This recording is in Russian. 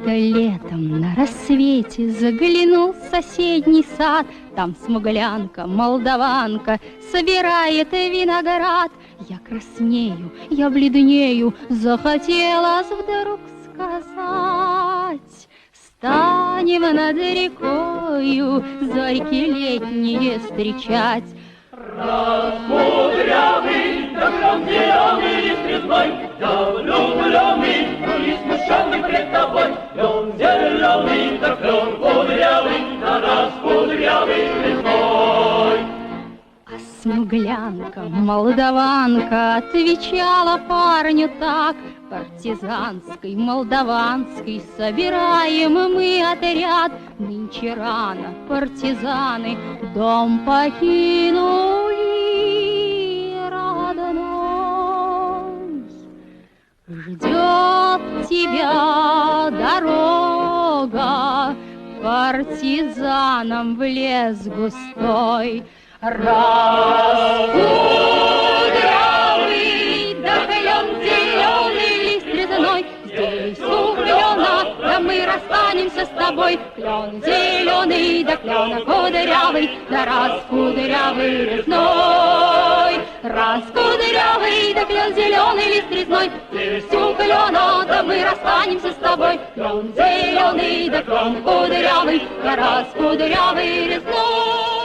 Как-то летом на рассвете заглянул в соседний сад. Там смуглянка, молдаванка собирает виноград. Я краснею, я бледнею, захотелось вдруг сказать: станем над рекою зорьки летние встречать. Раз кудрявый, да клен зеленый лист резной, я влюбленный, и смущенный пред тобой. Клен зеленый, да клен кудрявый, да раз кудрявый резной. А смуглянка, молдаванка отвечала парню так: партизанской, молдаванской собираем мы отряд. Нынче рано партизаны дом покинули родной. Ждет тебя дорога партизанам в лес густой. Раз кудрявый, да клен зеленый лист резной, здесь у клена, да мы расстанемся с тобой. Клен зеленый, да клен кудрявый, да раз кудрявый резной. Раз кудрявый, да клен зеленый лист резной, здесь у клена, да мы расстанемся с тобой. Клен зеленый, да клен кудрявый, да раз кудрявый резной.